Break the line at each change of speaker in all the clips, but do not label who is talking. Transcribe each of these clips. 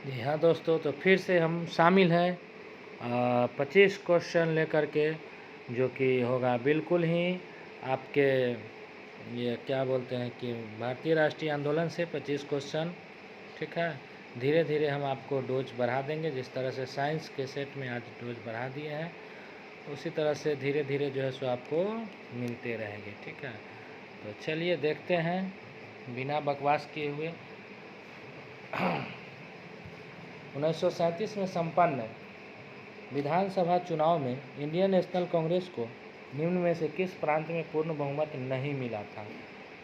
जी हाँ दोस्तों, तो फिर से हम शामिल हैं 25 क्वेश्चन लेकर के, जो कि होगा बिल्कुल ही आपके ये क्या बोलते हैं कि भारतीय राष्ट्रीय आंदोलन से 25 क्वेश्चन। ठीक है, धीरे धीरे हम आपको डोज बढ़ा देंगे। जिस तरह से साइंस के सेट में आज डोज बढ़ा दिए हैं, उसी तरह से धीरे धीरे जो है सो आपको मिलते रहेंगे। ठीक है, तो चलिए देखते हैं बिना बकवास किए हुए। 1937 में संपन्न विधानसभा चुनाव में इंडियन नेशनल कांग्रेस को निम्न में से किस प्रांत में पूर्ण बहुमत नहीं मिला था?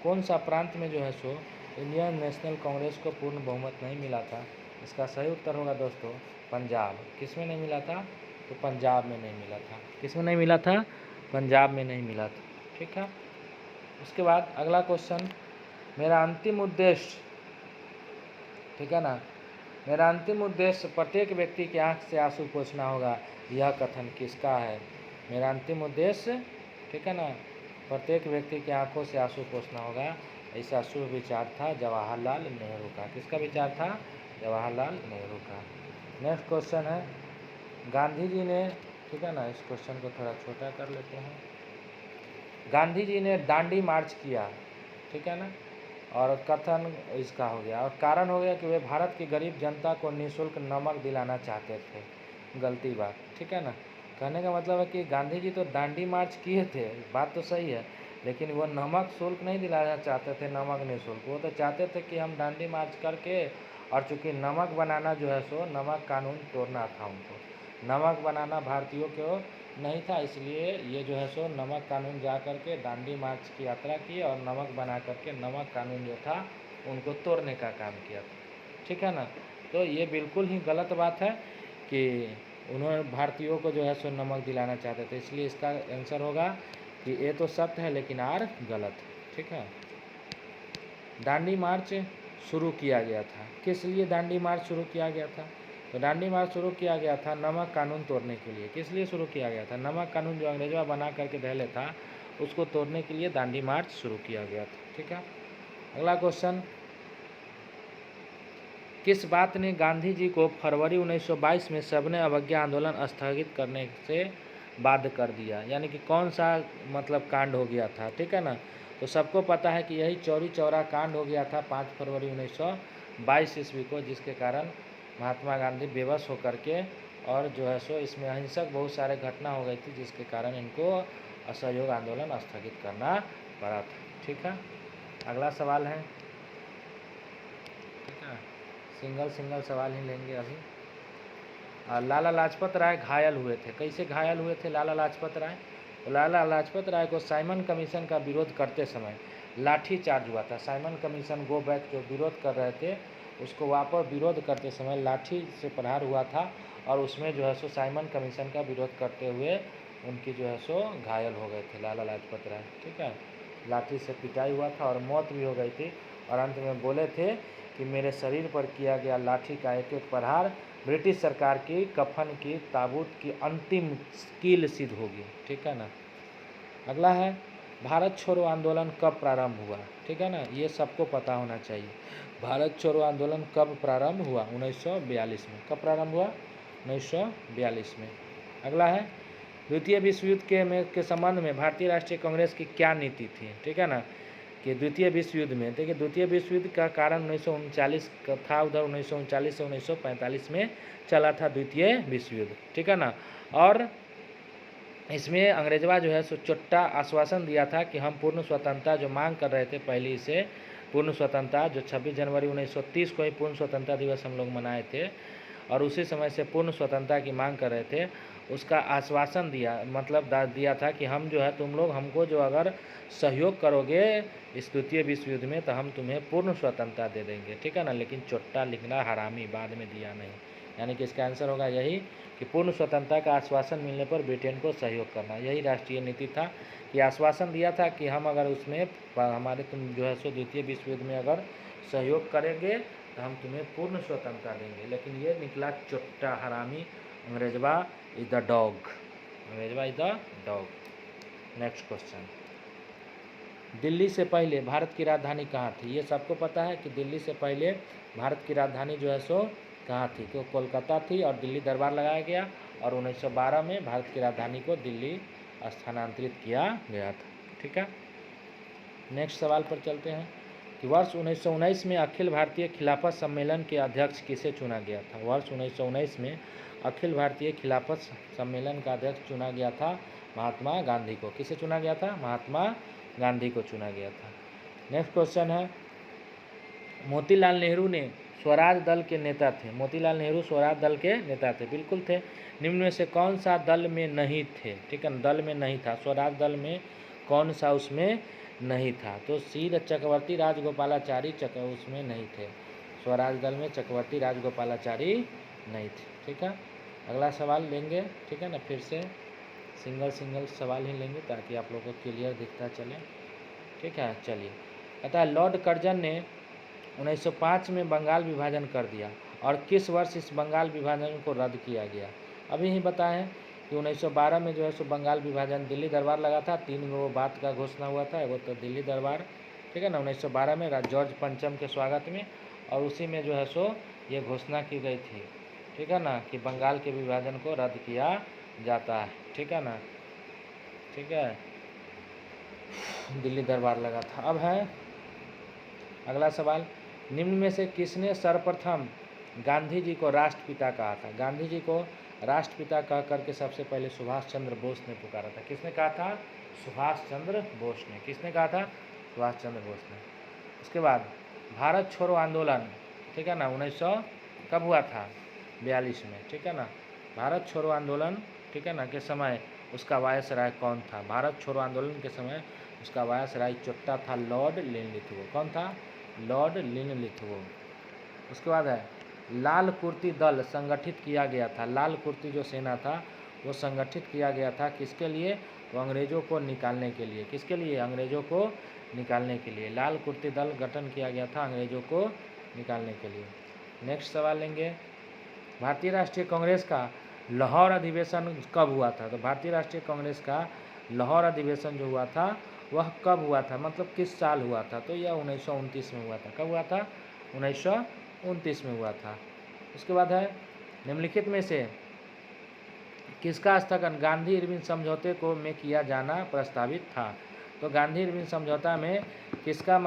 कौन सा प्रांत में जो है सो इंडियन नेशनल कांग्रेस को पूर्ण बहुमत नहीं मिला था? इसका सही उत्तर होगा दोस्तों पंजाब। किस में नहीं मिला था? तो पंजाब में नहीं मिला था। किस में नहीं मिला था? पंजाब में नहीं मिला था। ठीक है, उसके बाद अगला क्वेश्चन, मेरा अंतिम उद्देश्य, ठीक है ना, मेरा अंतिम उद्देश्य प्रत्येक व्यक्ति की आंख से आंसू पोंछना होगा, यह कथन किसका है? मेरा अंतिम उद्देश्य, ठीक है ना, प्रत्येक व्यक्ति की आंखों से आंसू पोंछना होगा, ऐसा शुभ विचार था जवाहरलाल नेहरू का। किसका विचार था? जवाहरलाल नेहरू का। नेक्स्ट क्वेश्चन है, गांधी जी ने, ठीक है ना, इस क्वेश्चन को थोड़ा छोटा कर लेते हैं। गांधी जी ने दांडी मार्च किया, ठीक है ना, और कथन इसका हो गया, और कारण हो गया कि वे भारत की गरीब जनता को निःशुल्क नमक दिलाना चाहते थे। गलती बात, ठीक है ना। कहने का मतलब है कि गांधी जी तो दांडी मार्च किए थे, बात तो सही है, लेकिन वो नमक शुल्क नहीं दिलाना चाहते थे, नमक निःशुल्क। वो तो चाहते थे कि हम दांडी मार्च करके, और चूँकि नमक बनाना जो है सो नमक कानून तोड़ना था उनको, नमक बनाना भारतीयों को नहीं था, इसलिए ये जो है सो नमक कानून जा कर के दांडी मार्च की यात्रा की और नमक बना करके नमक कानून जो था उनको तोड़ने का काम किया था। ठीक है ना, तो ये बिल्कुल ही गलत बात है कि उन्होंने भारतीयों को जो है सो नमक दिलाना चाहते थे, इसलिए इसका आंसर होगा कि ये तो सत्य है लेकिन आर गलत है। ठीक है, दांडी मार्च शुरू किया गया था, किस लिए दांडी मार्च शुरू किया गया था? तो दांडी मार्च शुरू किया गया था नमक कानून तोड़ने के लिए। किस लिए शुरू किया गया था? नमक कानून जो अंग्रेजों बना करके पहले था, उसको तोड़ने के लिए दांडी मार्च शुरू किया गया था। ठीक है, अगला क्वेश्चन, किस बात ने गांधी जी को फरवरी 1922 में सबने अवज्ञा आंदोलन स्थगित करने से बाध्य कर दिया? यानी कि कौन सा मतलब कांड हो गया था? ठीक है ना, तो सबको पता है कि यही चौरी चौरा कांड हो गया था 5 फरवरी 1922 ईस्वी को, जिसके कारण महात्मा गांधी बेबस होकर के, और जो है सो इसमें अहिंसक बहुत सारे घटना हो गई थी, जिसके कारण इनको असहयोग आंदोलन स्थगित करना पड़ा था। ठीक है, अगला सवाल है, ठीक है, सिंगल सवाल ही लेंगे अभी। लाला लाजपत राय घायल हुए थे, कैसे घायल हुए थे लाला लाजपत राय? तो लाला लाजपत राय को साइमन कमीशन का विरोध करते समय लाठी चार्ज हुआ था। साइमन कमीशन गो बैक जो विरोध कर रहे थे, उसको वापस विरोध करते समय लाठी से प्रहार हुआ था, और उसमें जो है सो साइमन कमीशन का विरोध करते हुए उनकी जो है सो घायल हो गए थे लाला लाजपत राय। ठीक है, लाठी से पिटाई हुआ था और मौत भी हो गई थी, और अंत में बोले थे कि मेरे शरीर पर किया गया लाठी का एक एक प्रहार ब्रिटिश सरकार की कफन की ताबूत की अंतिम कील सिद्ध होगी। ठीक है ना, अगला है, भारत छोड़ो आंदोलन कब प्रारंभ हुआ? ठीक है ना, ये सबको पता होना चाहिए। भारत छोड़ो आंदोलन कब प्रारंभ हुआ? 1942 में। कब प्रारंभ हुआ? 1942 में। अगला है, द्वितीय विश्व युद्ध के संबंध में भारतीय राष्ट्रीय कांग्रेस की क्या नीति थी? ठीक है ना, कि द्वितीय विश्व युद्ध में, देखिए द्वितीय विश्व युद्ध का कारण 1939 का था, उधर 1939 से 1945 में चला था द्वितीय विश्व युद्ध। ठीक है ना, और इसमें अंग्रेजवा जो है सो चुट्टा आश्वासन दिया था कि हम पूर्ण स्वतंत्रता जो मांग कर रहे थे पहले से, पूर्ण स्वतंत्रता जो 26 जनवरी 1930 को ही पूर्ण स्वतंत्रता दिवस हम लोग मनाए थे, और उसी समय से पूर्ण स्वतंत्रता की मांग कर रहे थे, उसका आश्वासन दिया, मतलब दिया था कि हम जो है तुम लोग हमको जो अगर सहयोग करोगे इस द्वितीय विश्व युद्ध में तो हम तुम्हें पूर्ण स्वतंत्रता दे देंगे। ठीक है ना, लेकिन चुट्टा लिखना हरामी, बाद में दिया नहीं। यानी कि इसका आंसर होगा यही कि पूर्ण स्वतंत्रता का आश्वासन मिलने पर ब्रिटेन को सहयोग करना, यही राष्ट्रीय नीति था कि आश्वासन दिया था कि हम अगर उसमें हमारे तुम जो है सो द्वितीय विश्व युद्ध में अगर सहयोग करेंगे तो हम तुम्हें पूर्ण स्वतंत्रता देंगे, लेकिन ये निकला चुट्टा हरामी। अंग्रेजवा इज द डॉग, अंग्रेजवा is the dog. Next question, Delhi से पहले भारत की राजधानी कहाँ थी? ये सबको पता है कि दिल्ली से पहले भारत की राजधानी जो है सो कहाँ थी? तो कोलकाता थी और दिल्ली दरबार लगाया गया और 1912 में भारत की राजधानी को दिल्ली स्थानांतरित किया गया था। ठीक है, नेक्स्ट सवाल पर चलते हैं कि वर्ष 1919 में अखिल भारतीय खिलाफत सम्मेलन के अध्यक्ष किसे चुना गया था? वर्ष 1919 में अखिल भारतीय खिलाफत सम्मेलन का अध्यक्ष चुना गया था महात्मा गांधी को। किसे चुना गया था? महात्मा गांधी को चुना गया था। नेक्स्ट क्वेश्चन है, मोतीलाल नेहरू ने स्वराज दल के नेता थे। मोतीलाल नेहरू स्वराज दल के नेता थे, बिल्कुल थे। निम्न में से कौन सा दल में नहीं थे? ठीक है, दल में नहीं था, स्वराज दल में कौन सा उसमें नहीं था? तो सी चक्रवर्ती राजगोपालाचारी उसमें नहीं थे, स्वराज दल में चक्रवर्ती राजगोपालाचारी नहीं थे। ठीक है, अगला सवाल लेंगे। ठीक है ना, फिर से सिंगल सवाल ही लेंगे ताकि आप लोगों को क्लियर दिखता चले। ठीक है, चलिए। कहता है लॉर्ड कर्जन ने 1905 में बंगाल विभाजन कर दिया और किस वर्ष इस बंगाल विभाजन को रद्द किया गया? अभी ही बताएं कि 1912 में जो है सो बंगाल विभाजन दिल्ली दरबार लगा था। 3 गो बात का घोषणा हुआ था, वो तो दिल्ली दरबार, ठीक है ना, 1912 में जॉर्ज पंचम के स्वागत में, और उसी में जो है सो ये घोषणा की गई थी, ठीक है ना, कि बंगाल के विभाजन को रद्द किया जाता है। ठीक है ना, ठीक है, दिल्ली दरबार लगा था। अब है अगला सवाल, निम्न में से किसने सर्वप्रथम गांधी जी को राष्ट्रपिता कहा था? गांधी जी को राष्ट्रपिता कह करके सबसे पहले सुभाष चंद्र बोस ने पुकारा था। किसने कहा था? सुभाष चंद्र बोस ने। किसने कहा था? सुभाष चंद्र बोस ने। उसके बाद भारत छोड़ो आंदोलन, ठीक है ना, 1900 कब हुआ था? 42 में। ठीक है ना, भारत छोड़ो आंदोलन, ठीक है ना, के समय उसका वायसराय कौन था? भारत छोड़ो आंदोलन के समय उसका वायसराय चुट्टा था लॉर्ड लिनलिथगो। कौन था? Lord Linlithgow. उसके बाद है लाल कुर्ती दल संगठित किया गया था। लाल कुर्ती जो सेना था वो संगठित किया गया था किसके लिए? तो अंग्रेज़ों को निकालने के लिए। किसके लिए? अंग्रेज़ों को निकालने के लिए लाल कुर्ती दल गठन किया गया था, अंग्रेज़ों को निकालने के लिए। नेक्स्ट सवाल लेंगे, भारतीय राष्ट्रीय कांग्रेस का लाहौर अधिवेशन कब हुआ था? तो भारतीय राष्ट्रीय कांग्रेस का लाहौर अधिवेशन जो हुआ था वह कब हुआ था, मतलब किस साल हुआ था? तो यह 1929 में हुआ था। कब हुआ था? 1929 में हुआ था। उसके बाद है निम्नलिखित में से किसका हस्ताक्षर गांधी इरविन समझौते को में किया जाना प्रस्तावित था? तो गांधी इरविन समझौता में किसका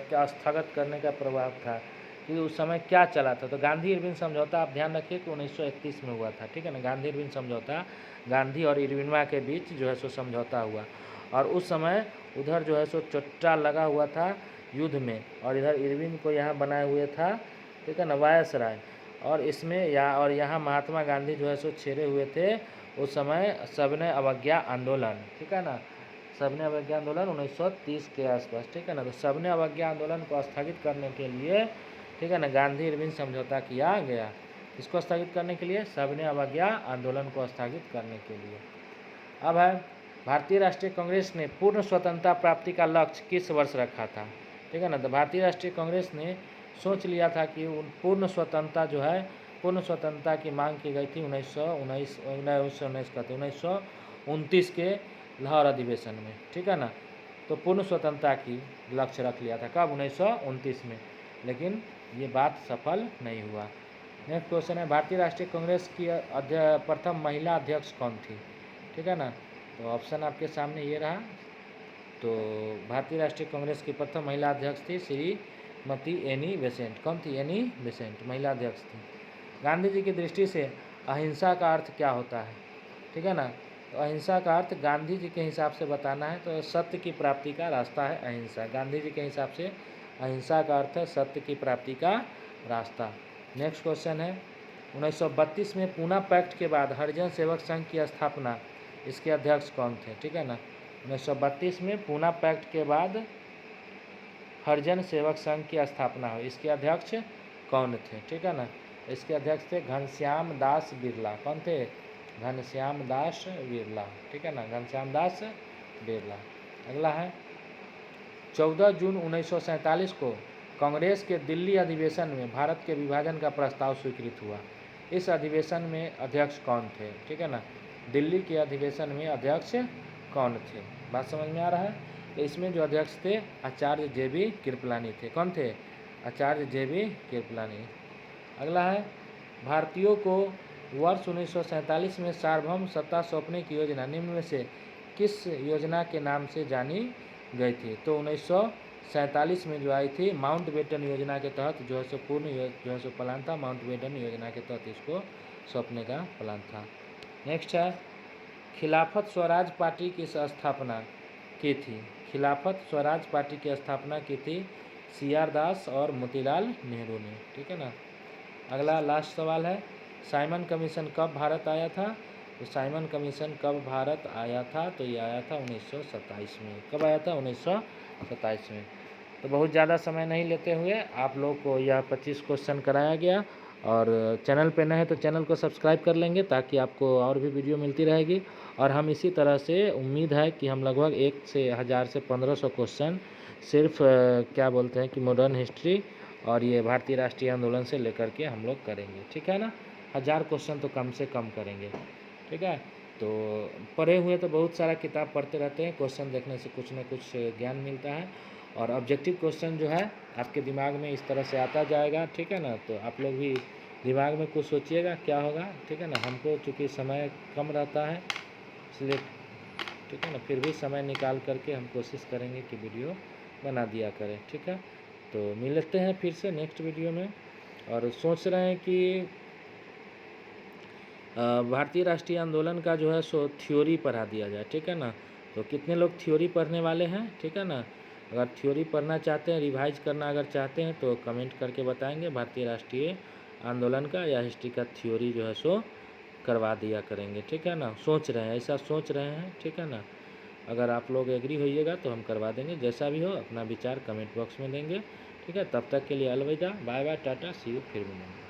क्या स्थगित करने का प्रभाव था कि उस समय क्या चला था? तो गांधी इरविन समझौता, आप ध्यान रखिए कि 1931 में हुआ था। ठीक है ना, गांधी इरविन समझौता, गांधी और इरविनवा के बीच जो है सो समझौता हुआ, और उस समय उधर जो है सो चोट्टा लगा हुआ था युद्ध में, और इधर इरविन को यहाँ बनाए हुए था, ठीक है ना, वायसराय, और इसमें यहाँ महात्मा गांधी जो है सो छेड़े हुए थे उस समय सबने अवज्ञा आंदोलन। ठीक है ना, सबने अवज्ञा आंदोलन 1930 के आसपास। ठीक है ना, तो सबने अवज्ञा आंदोलन को स्थगित करने के लिए, ठीक है ना, गांधी इरविन समझौता किया गया। इसको स्थगित करने के लिए, सबने अवज्ञा आंदोलन को स्थगित करने के लिए। अब है भारतीय राष्ट्रीय कांग्रेस ने पूर्ण स्वतंत्रता प्राप्ति का लक्ष्य किस वर्ष रखा था? ठीक है ना, तो भारतीय राष्ट्रीय कांग्रेस ने सोच लिया था कि पूर्ण स्वतंत्रता जो है, पूर्ण स्वतंत्रता की मांग की गई थी 1929 के लाहौर अधिवेशन में। ठीक है ना, तो पूर्ण स्वतंत्रता की लक्ष्य रख लिया था। कब? 1929 में, लेकिन ये बात सफल नहीं हुआ। नेक्स्ट क्वेश्चन है, भारतीय राष्ट्रीय कांग्रेस की प्रथम महिला अध्यक्ष कौन थी? ठीक है ना, तो ऑप्शन आपके सामने ये रहा। तो भारतीय राष्ट्रीय कांग्रेस की प्रथम महिला अध्यक्ष थी श्रीमती एनी बेसेंट। कौन थी? एनी बेसेंट महिला अध्यक्ष थी। गांधी जी की दृष्टि से अहिंसा का अर्थ क्या होता है? ठीक है ना, तो अहिंसा का अर्थ गांधी जी के हिसाब से बताना है तो सत्य की प्राप्ति का रास्ता है अहिंसा। गांधी जी के हिसाब से अहिंसा का अर्थ है सत्य की प्राप्ति का रास्ता। नेक्स्ट क्वेश्चन है, 1932 में पूना पैक्ट के बाद हरिजन सेवक संघ की स्थापना, इसके अध्यक्ष कौन थे? ठीक है ना, 1932 में पूना पैक्ट के बाद हरिजन सेवक संघ की स्थापना हुई, इसके अध्यक्ष कौन थे? ठीक है ना, इसके अध्यक्ष थे घनश्याम दास बिरला। कौन थे? घनश्याम दास बिरला। ठीक है ना, घनश्याम दास बिरला। अगला है 14 जून 1947 को कांग्रेस के दिल्ली अधिवेशन में भारत के विभाजन का प्रस्ताव स्वीकृत हुआ। इस अधिवेशन में अध्यक्ष कौन थे? ठीक है ना, दिल्ली के अधिवेशन में अध्यक्ष कौन थे? बात समझ में आ रहा है? तो इसमें जो अध्यक्ष थे आचार्य JB कृपलानी थे। कौन थे? आचार्य JB कृपलानी। अगला है, भारतीयों को वर्ष 1947 में सार्वभौम सत्ता सौंपने की योजना निम्न में से किस योजना के नाम से जानी गई थी? तो 1947 में जो आई थी माउंटबेटन योजना के तहत जो है सो जो है सो प्लान था, माउंटबेटन योजना के तहत इसको सौंपने का प्लान था। नेक्स्ट है, खिलाफत स्वराज पार्टी की स्थापना की थी? खिलाफत स्वराज पार्टी की स्थापना की थी CR दास और मोतीलाल नेहरू ने, ठीक है ना। अगला लास्ट सवाल है, साइमन कमीशन कब भारत आया था? तो साइमन कमीशन कब भारत आया था? तो ये आया था 1927 में। कब आया था? 1927 में। तो बहुत ज़्यादा समय नहीं लेते हुए आप लोग को यह 25 क्वेश्चन कराया गया, और चैनल पे नए हैं तो चैनल को सब्सक्राइब कर लेंगे ताकि आपको और भी वीडियो मिलती रहेगी। और हम इसी तरह से उम्मीद है कि हम लगभग 1 से 1000 से 1500 क्वेश्चन सिर्फ क्या बोलते हैं कि मॉडर्न हिस्ट्री और ये भारतीय राष्ट्रीय आंदोलन से लेकर के हम लोग करेंगे, ठीक है ना। 1000 क्वेश्चन तो कम से कम करेंगे, ठीक है। तो पढ़े हुए तो बहुत सारा किताब पढ़ते रहते हैं, क्वेश्चन देखने से कुछ न कुछ ज्ञान मिलता है, और ऑब्जेक्टिव क्वेश्चन जो है आपके दिमाग में इस तरह से आता जाएगा, ठीक है ना। तो आप लोग भी दिमाग में कुछ सोचिएगा क्या होगा, ठीक है ना। हमको चूँकि समय कम रहता है इसलिए, ठीक है ना, फिर भी समय निकाल करके हम कोशिश करेंगे कि वीडियो बना दिया करें, ठीक है। तो मिलते हैं फिर से नेक्स्ट वीडियो में, और सोच रहे हैं कि भारतीय राष्ट्रीय आंदोलन का जो है सो थ्योरी पढ़ा दिया जाए, ठीक है ना। तो कितने लोग थ्योरी पढ़ने वाले हैं, ठीक है ना। अगर थ्योरी पढ़ना चाहते हैं, रिवाइज करना अगर चाहते हैं तो कमेंट करके बताएंगे, भारतीय राष्ट्रीय आंदोलन का या हिस्ट्री का थ्योरी जो है सो करवा दिया करेंगे, ठीक है ना। सोच रहे हैं, ऐसा सोच रहे हैं, ठीक है ना। अगर आप लोग एग्री होइएगा तो हम करवा देंगे, जैसा भी हो अपना विचार कमेंट बॉक्स में देंगे, ठीक है। तब तक के लिए अलविदा, bye bye, tata, see you, फिर मिलेंगे।